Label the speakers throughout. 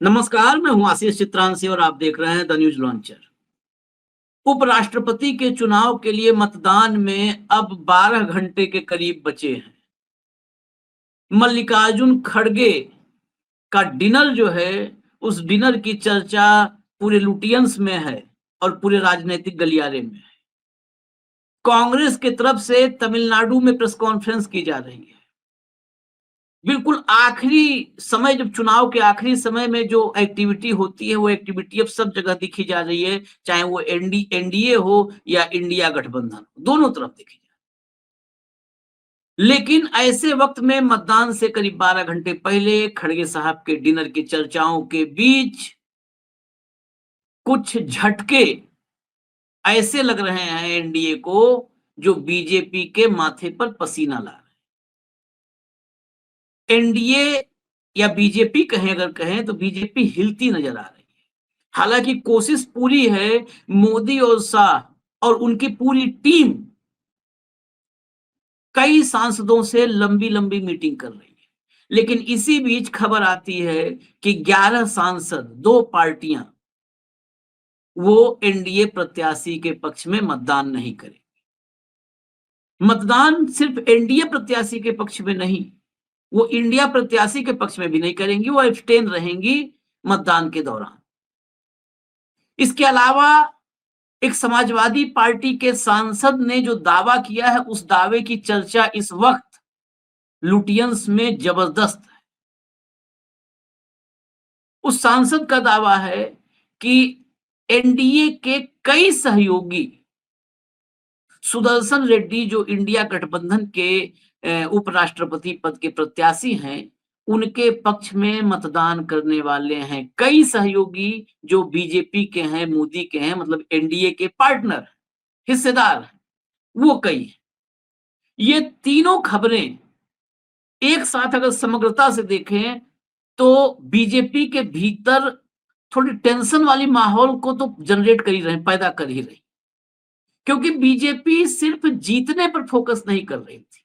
Speaker 1: नमस्कार, मैं हूं आशीष चित्रांशी और आप देख रहे हैं द न्यूज लॉन्चर। उपराष्ट्रपति के चुनाव के लिए मतदान में अब 12 घंटे के करीब बचे हैं। मल्लिकार्जुन खड़गे का डिनर जो है, उस डिनर की चर्चा पूरे लुटियंस में है और पूरे राजनीतिक गलियारे में है। कांग्रेस की तरफ से तमिलनाडु में प्रेस कॉन्फ्रेंस की जा रही है। बिल्कुल आखिरी समय, जब चुनाव के आखिरी समय में जो एक्टिविटी होती है, वो एक्टिविटी अब सब जगह दिखी जा रही है, चाहे वो एनडीए हो या इंडिया गठबंधन, दोनों तरफ दिखी जा रही है। लेकिन ऐसे वक्त में मतदान से करीब 12 घंटे पहले खड़गे साहब के डिनर की चर्चाओं के बीच कुछ झटके ऐसे लग रहे हैं एनडीए को, जो बीजेपी के माथे पर पसीना ला रहे हैं। एनडीए या बीजेपी कहें, अगर कहें तो बीजेपी हिलती नजर आ रही है। हालांकि कोशिश पूरी है, मोदी और शाह और उनकी पूरी टीम कई सांसदों से लंबी लंबी मीटिंग कर रही है। लेकिन इसी बीच खबर आती है कि 11 सांसद, 2 पार्टियां, वो एनडीए प्रत्याशी के पक्ष में मतदान नहीं करेंगे। मतदान सिर्फ एनडीए प्रत्याशी के पक्ष में नहीं, वो इंडिया प्रत्याशी के पक्ष में भी नहीं करेंगी, वो एब्सटेन रहेंगी मतदान के दौरान। इसके अलावा एक समाजवादी पार्टी के सांसद ने जो दावा किया है, उस दावे की चर्चा इस वक्त लुटियंस में जबरदस्त है। उस सांसद का दावा है कि एनडीए के कई सहयोगी, सुदर्शन रेड्डी जो इंडिया गठबंधन के उपराष्ट्रपति पद के प्रत्याशी हैं, उनके पक्ष में मतदान करने वाले हैं। कई सहयोगी जो बीजेपी के हैं, मोदी के हैं, मतलब एनडीए के पार्टनर, हिस्सेदार हैं, वो कई हैं। ये तीनों खबरें एक साथ अगर समग्रता से देखें तो बीजेपी के भीतर थोड़ी टेंशन वाली माहौल को तो जनरेट कर ही रहे, पैदा कर ही रही। क्योंकि बीजेपी सिर्फ जीतने पर फोकस नहीं कर रही थी,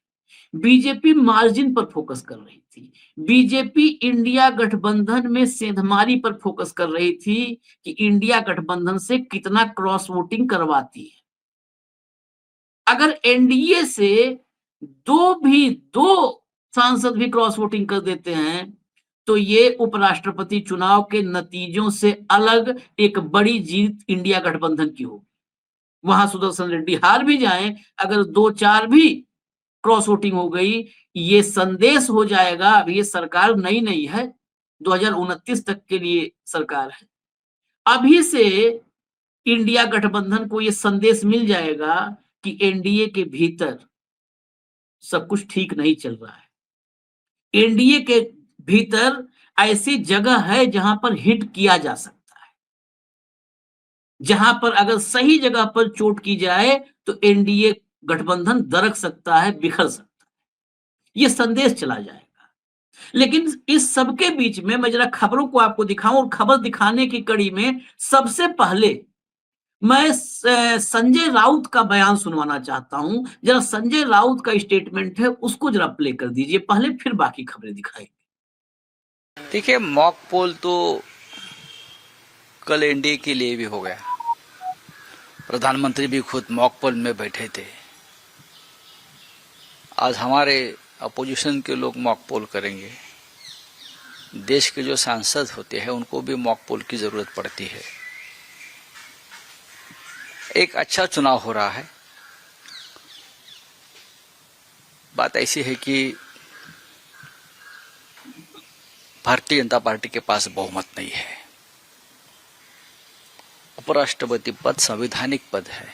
Speaker 1: बीजेपी मार्जिन पर फोकस कर रही थी। बीजेपी इंडिया गठबंधन में सेंधमारी पर फोकस कर रही थी कि इंडिया गठबंधन से कितना क्रॉस वोटिंग करवाती है। अगर एनडीए से दो सांसद भी क्रॉस वोटिंग कर देते हैं तो ये उपराष्ट्रपति चुनाव के नतीजों से अलग एक बड़ी जीत इंडिया गठबंधन की होगी। वहां सुदर्शन रेड्डी हार भी जाएं, अगर 2-4 भी क्रॉस वोटिंग हो गई, ये संदेश हो जाएगा, अब ये सरकार नई नहीं है, 2029 तक के लिए सरकार है। अभी से इंडिया गठबंधन को ये संदेश मिल जाएगा कि एनडीए के भीतर सब कुछ ठीक नहीं चल रहा है। एनडीए के भीतर ऐसी जगह है जहां पर हिट किया जा सकता है, जहां पर अगर सही जगह पर चोट की जाए तो एनडीए गठबंधन दरक सकता है, बिखर सकता है। ये संदेश चला जाएगा। लेकिन इस सबके बीच में मैं जरा खबरों को आपको दिखाऊं, और खबर दिखाने की कड़ी में सबसे पहले मैं संजय राउत का बयान सुनवाना चाहता हूं। जरा संजय राउत का स्टेटमेंट है, उसको जरा प्ले कर दीजिए पहले, फिर बाकी खबरें दिखाएंगे।
Speaker 2: देखिए, मॉक पोल तो कल एनडीए के लिए भी हो गया। प्रधानमंत्री भी खुद मॉक पोल में बैठे थे। आज हमारे अपोजिशन के लोग मॉक पोल करेंगे। देश के जो सांसद होते हैं उनको भी मॉक पोल की जरूरत पड़ती है। एक अच्छा चुनाव हो रहा है। बात ऐसी है कि भारतीय जनता पार्टी के पास बहुमत नहीं है। उपराष्ट्रपति पद संवैधानिक पद है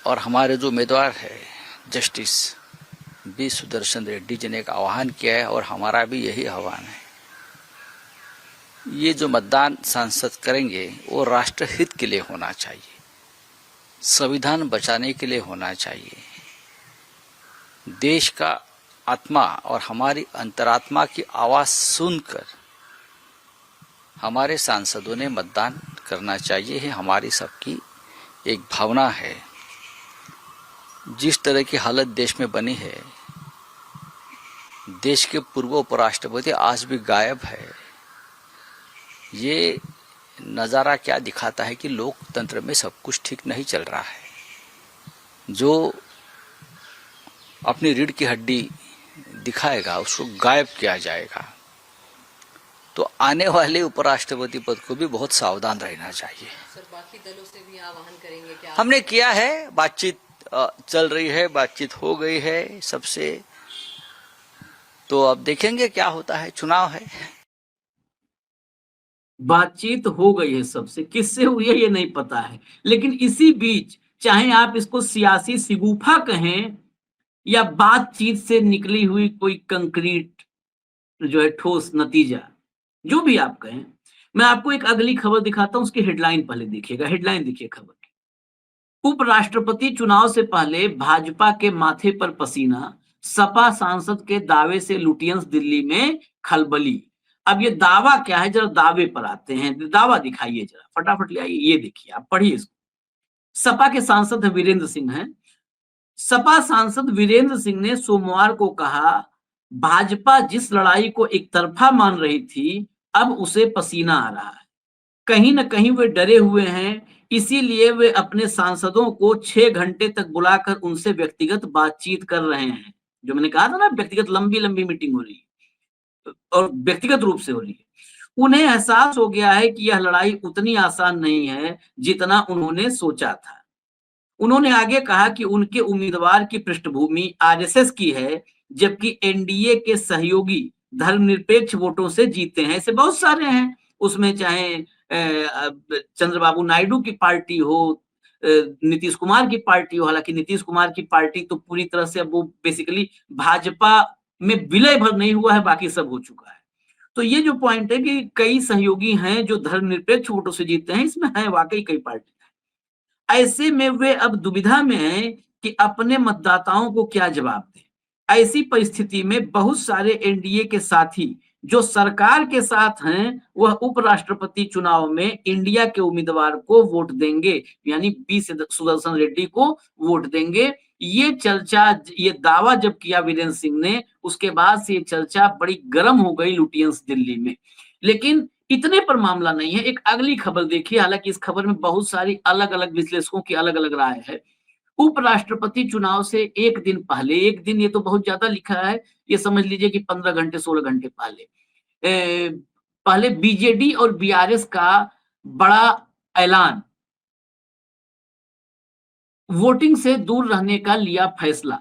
Speaker 2: और हमारे जो उम्मीदवार है जस्टिस बी सुदर्शन रेड्डी जी ने एक आह्वान किया है और हमारा भी यही आह्वान है। ये जो मतदान सांसद करेंगे वो राष्ट्रहित के लिए होना चाहिए, संविधान बचाने के लिए होना चाहिए। देश का आत्मा और हमारी अंतरात्मा की आवाज सुनकर हमारे सांसदों ने मतदान करना चाहिए है हमारी सबकी एक भावना है। जिस तरह की हालत देश में बनी है, देश के पूर्व उपराष्ट्रपति आज भी गायब है। ये नज़ारा क्या दिखाता है कि लोकतंत्र में सब कुछ ठीक नहीं चल रहा है। जो अपनी रीढ़ की हड्डी दिखाएगा उसको गायब किया जाएगा। तो आने वाले उपराष्ट्रपति पद को भी बहुत सावधान रहना चाहिए।
Speaker 3: सर, बाकी दलों से भी आह्वान करेंगे क्या?
Speaker 2: हमने किया है, बातचीत चल रही है, बातचीत हो गई है सबसे। तो अब देखेंगे क्या होता है, चुनाव है।
Speaker 1: बातचीत हो गई है सबसे, किससे हुई है ये नहीं पता है, लेकिन इसी बीच चाहे आप इसको सियासी शिगुफा कहें या बातचीत से निकली हुई कोई कंक्रीट जो है ठोस नतीजा, जो भी आप कहें, मैं आपको एक अगली खबर दिखाता हूं। उसकी हेडलाइन पहले देखिएगा, हेडलाइन देखिए खबर की। उपराष्ट्रपति चुनाव से पहले भाजपा के माथे पर पसीना, सपा सांसद के दावे से लुटियंस दिल्ली में खलबली। अब ये दावा क्या है, जरा दावे पर आते हैं। दावा दिखाइए जरा, फटाफट ले आइए, ये देखिए, आप पढ़िए इसको। सपा के सांसद वीरेंद्र सिंह हैं। सपा सांसद वीरेंद्र सिंह ने सोमवार को कहा, भाजपा जिस लड़ाई को एक तरफा मान रही थी, अब उसे पसीना आ रहा है। कहीं न कहीं वे डरे हुए हैं, इसीलिए वे अपने सांसदों को 6 घंटे तक बुलाकर उनसे व्यक्तिगत बातचीत कर रहे हैं। जो मैंने कहा था ना, व्यक्तिगत लंबी-लंबी मीटिंग हो रही है और व्यक्तिगत रूप से हो रही है। उन्हें एहसास हो गया है कि यह लड़ाई उतनी आसान नहीं है, जितना उन्होंने सोचा था। उन्होंने आगे कहा कि उनके उम्मीदवार की पृष्ठभूमि आरएसएस की है, जबकि एनडीए के सहयोगी धर्मनिरपेक्ष वोटों से जीते हैं। ऐसे बहुत सारे हैं, उसमें चाहे चंद्रबाबू नायडू की पार्टी हो, नीतीश कुमार की पार्टी हो। हालांकि नीतीश कुमार की पार्टी तो पूरी तरह से अब वो बेसिकली भाजपा में विलय भर नहीं हुआ है, बाकी सब हो चुका है। तो ये जो पॉइंट है कि कई सहयोगी हैं जो धर्मनिरपेक्ष वोटों से जीते हैं, इसमें है वाकई कई पार्टी। ऐसे में वे अब दुविधा में हैं कि अपने मतदाताओं को क्या जवाब दें। ऐसी परिस्थिति में बहुत सारे एनडीए के साथी जो सरकार के साथ हैं, वह उपराष्ट्रपति चुनाव में इंडिया के उम्मीदवार को वोट देंगे, यानी बी सुदर्शन रेड्डी को वोट देंगे। ये चर्चा, ये दावा जब किया वीरेंद्र सिंह ने, उसके बाद से ये चर्चा बड़ी गर्म हो गई लुटियंस दिल्ली में। लेकिन इतने पर मामला नहीं है। एक अगली खबर देखिए, हालांकि इस खबर में बहुत सारी अलग-अलग विश्लेषकों की अलग-अलग राय है। उपराष्ट्रपति चुनाव से एक दिन पहले, एक दिन ये तो बहुत ज्यादा लिखा है, ये समझ लीजिए कि 15 घंटे 16 घंटे पहले, पहले बीजेडी और बीआरएस का बड़ा ऐलान, वोटिंग से दूर रहने का लिया फैसला।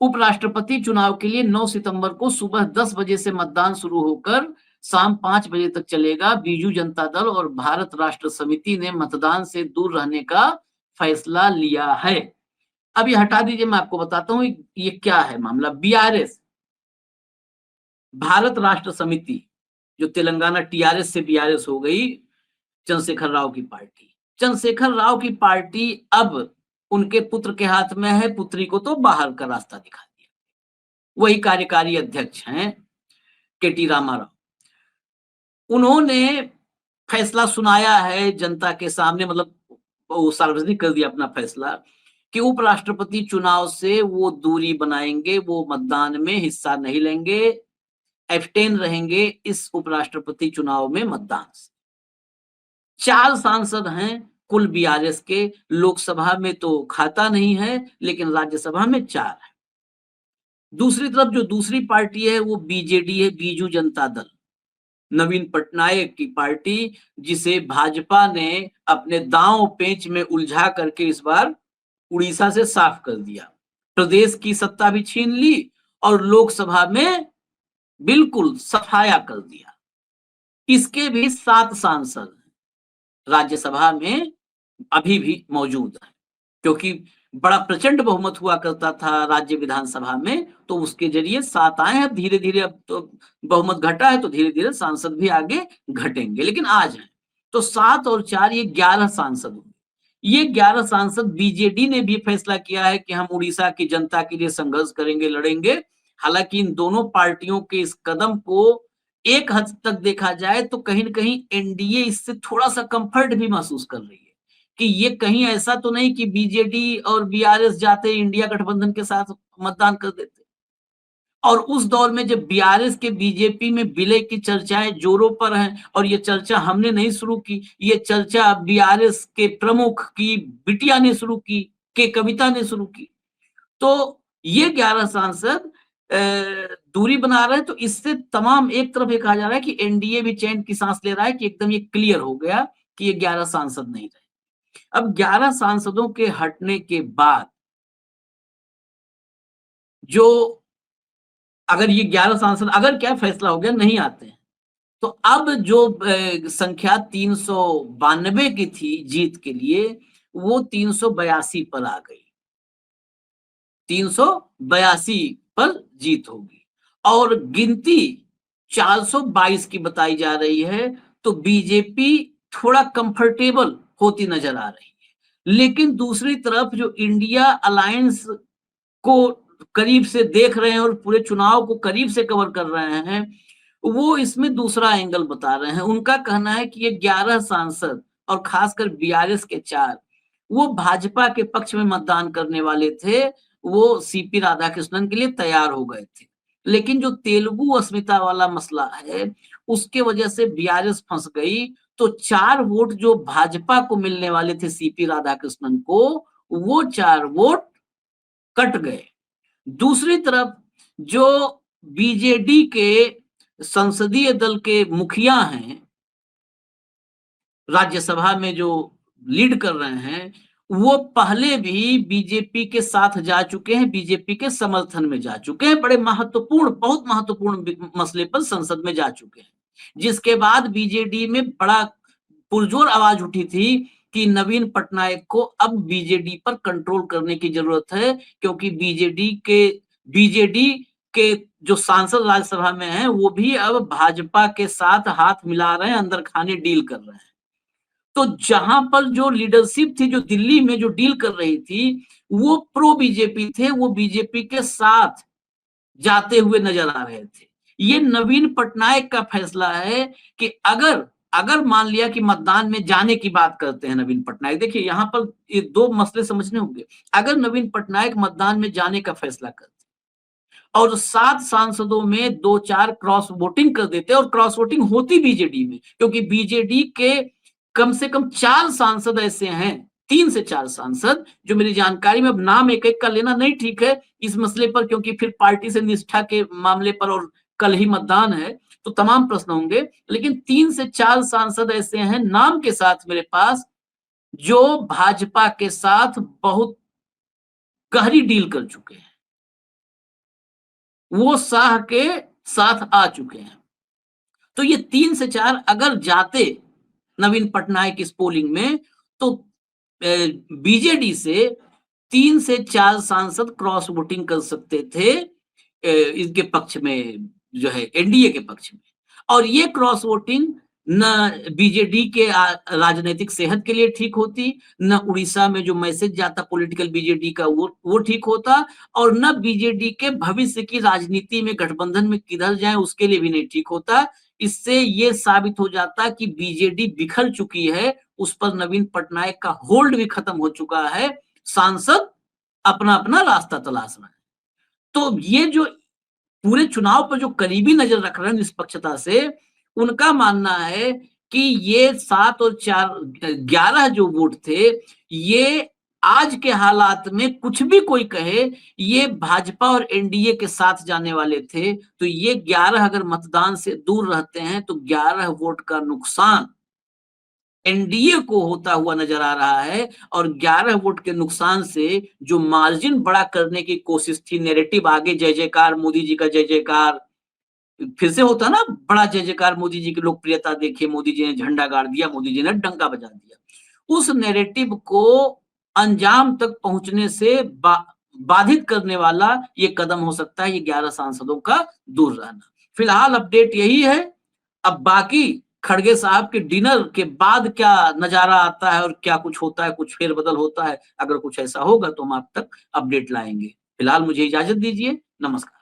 Speaker 1: उपराष्ट्रपति चुनाव के लिए 9 सितंबर को सुबह 10 बजे से मतदान शुरू होकर शाम 5 बजे तक चलेगा। बीजू जनता दल और भारत राष्ट्र समिति ने मतदान से दूर रहने का फैसला लिया है। अब ये हटा दीजिए, मैं आपको बताता हूं ये क्या है मामला। बीआरएस, भारत राष्ट्र समिति, जो तेलंगाना टीआरएस से बीआरएस हो गई, चंद्रशेखर राव की पार्टी। चंद्रशेखर राव की पार्टी अब उनके पुत्र के हाथ में है, पुत्री को तो बाहर का रास्ता दिखा दिया। वही कार्यकारी अध्यक्ष हैं केटी रामाराव। उन्होंने फैसला सुनाया है जनता के सामने, मतलब वो सार्वजनिक कर दिया अपना फैसला कि उपराष्ट्रपति चुनाव से वो दूरी बनाएंगे, वो मतदान में हिस्सा नहीं लेंगे, एब्सटेन रहेंगे इस उपराष्ट्रपति चुनाव में मतदान से। 4 सांसद हैं कुल बीआरएस के, लोकसभा में तो खाता नहीं है, लेकिन राज्यसभा में 4 है। दूसरी तरफ जो दूसरी पार्टी है वो बीजेडी है, बीजू जनता दल, नवीन पटनायक की पार्टी, जिसे भाजपा ने अपने दांव पेंच में उलझा करके इस बार उड़ीसा से साफ कर दिया। प्रदेश की सत्ता भी छीन ली और लोकसभा में बिल्कुल सफाया कर दिया। इसके भी 7 सांसद राज्यसभा में अभी भी मौजूद है, क्योंकि बड़ा प्रचंड बहुमत हुआ करता था राज्य विधानसभा में, तो उसके जरिए 7 आए हैं। धीरे धीरे अब तो बहुमत घटा है, तो धीरे धीरे सांसद भी आगे घटेंगे, लेकिन आज है तो 7 और 4 ये 11 सांसद होंगे। ये 11 सांसद, बीजेडी ने भी फैसला किया है कि हम उड़ीसा की जनता के लिए संघर्ष करेंगे, लड़ेंगे। हालांकि इन दोनों पार्टियों के इस कदम को एक हद तक देखा जाए तो कहीं न कहीं एनडीए इससे थोड़ा सा कंफर्ट भी महसूस कर रही है कि ये कहीं ऐसा तो नहीं कि बीजेडी और बीआरएस जाते इंडिया गठबंधन के साथ मतदान कर देते। और उस दौर में जब बीआरएस के बीजेपी में विलय की चर्चाएं जोरों पर हैं, और ये चर्चा हमने नहीं शुरू की, ये चर्चा बीआरएस के प्रमुख की बिटिया ने शुरू की, के कविता ने शुरू की, तो ये 11 सांसद दूरी बना रहे हैं। तो इससे तमाम एक तरफ ये कहा जा रहा है कि एनडीए भी चैन की सांस ले रहा है कि एकदम ये क्लियर हो गया कि ये 11 सांसद नहीं रहे। अब 11 सांसदों के हटने के बाद जो अगर ये 11 सांसद अगर क्या फैसला हो गया नहीं आते हैं, तो अब जो संख्या 392 की थी जीत के लिए, वो 382 पर आ गई। 382 पर जीत होगी और गिनती 422 की बताई जा रही है। तो बीजेपी थोड़ा कंफर्टेबल होती नजर आ रही है, लेकिन दूसरी तरफ जो इंडिया अलायंस को करीब से देख रहे हैं और पूरे चुनाव को करीब से कवर कर रहे हैं, वो इसमें दूसरा एंगल बता रहे हैं। उनका कहना है कि ये 11 सांसद और खासकर बीआरएस के 4 वो भाजपा के पक्ष में मतदान करने वाले थे, वो सीपी राधाकृष्णन के लिए तैयार हो गए थे। लेकिन जो तेलुगु अस्मिता वाला मसला है, उसके वजह से बीआरएस फंस गई। तो 4 वोट जो भाजपा को मिलने वाले थे सीपी राधाकृष्णन को, वो 4 वोट कट गए। दूसरी तरफ जो बीजेडी के संसदीय दल के मुखिया हैं, राज्यसभा में जो लीड कर रहे हैं, वो पहले भी बीजेपी के साथ जा चुके हैं, बीजेपी के समर्थन में जा चुके हैं, बड़े महत्वपूर्ण, बहुत महत्वपूर्ण मसले पर संसद में जा चुके हैं। जिसके बाद बीजेडी में बड़ा पुरजोर आवाज उठी थी कि नवीन पटनायक को अब बीजेडी पर कंट्रोल करने की जरूरत है, क्योंकि बीजेडी के जो सांसद राज्यसभा में हैं, वो भी अब भाजपा के साथ हाथ मिला रहे हैं, अंदर खाने डील कर रहे हैं। तो जहां पर जो लीडरशिप थी, जो दिल्ली में जो डील कर रही थी, वो प्रो बीजेपी थे, वो बीजेपी के साथ जाते हुए नजर आ रहे थे। ये नवीन पटनायक का फैसला है कि अगर मान लिया कि मतदान में जाने की बात करते हैं नवीन पटनायक, देखिए यहां पर ये 2 मसले समझने होंगे। अगर नवीन पटनायक मतदान में जाने का फैसला करते और 7 सांसदों में 2-4 क्रॉस वोटिंग कर देते, और क्रॉस वोटिंग होती बीजेडी में, क्योंकि बीजेडी के कम से कम 4 सांसद ऐसे हैं, 3 से 4 सांसद, जो मेरी जानकारी में, अब नाम एक एक का लेना नहीं ठीक है इस मसले पर, क्योंकि फिर पार्टी से निष्ठा के मामले पर और कल ही मतदान है तो तमाम प्रश्न होंगे। लेकिन 3 से 4 सांसद ऐसे हैं नाम के साथ मेरे पास, जो भाजपा के साथ बहुत गहरी डील कर चुके हैं, वो शाह के साथ आ चुके हैं। तो ये 3 से 4 अगर जाते नवीन पटनायक इस पोलिंग में, तो बीजेडी से 3 से 4 सांसद क्रॉस वोटिंग कर सकते थे इनके पक्ष में, जो है एनडीए के पक्ष में। और ये क्रॉस वोटिंग न बीजेडी के राजनीतिक सेहत के लिए ठीक होती, न उड़ीसा में जो मैसेज जाता पॉलिटिकल बीजेडी का वो ठीक होता, और न बीजेडी के भविष्य की राजनीति में गठबंधन में किधर जाए उसके लिए भी नहीं ठीक होता। इससे ये साबित हो जाता कि बीजेडी बिखर चुकी है, उस पर नवीन पटनायक का होल्ड भी खत्म हो चुका है, सांसद अपना अपना रास्ता तलाश रहे हैं। तो ये जो पूरे चुनाव पर जो करीबी नजर रख रहे हैं निष्पक्षता से, उनका मानना है कि ये 7 और 4 11 जो वोट थे, ये आज के हालात में कुछ भी कोई कहे, ये भाजपा और एनडीए के साथ जाने वाले थे। तो ये 11 अगर मतदान से दूर रहते हैं तो 11 वोट का नुकसान एनडीए को होता हुआ नजर आ रहा है, और 11 वोट के नुकसान से जो मार्जिन बड़ा करने की कोशिश थी, नैरेटिव आगे जय जयकार मोदी जी का, जय जयकार फिर से होता ना, बड़ा जय जयकार मोदी जी की लोकप्रियता देखिए, मोदी जी ने झंडा गाड़ दिया, मोदी जी ने डंका बजा दिया, उस नैरेटिव को अंजाम तक पहुंचने से बाधित करने वाला ये कदम हो सकता है, ये 11 सांसदों का दूर रहना। फिलहाल अपडेट यही है। अब बाकी खड़गे साहब के डिनर के बाद क्या नजारा आता है और क्या कुछ होता है, कुछ फेरबदल होता है, अगर कुछ ऐसा होगा तो हम आप तक अपडेट लाएंगे। फिलहाल मुझे इजाजत दीजिए, नमस्कार।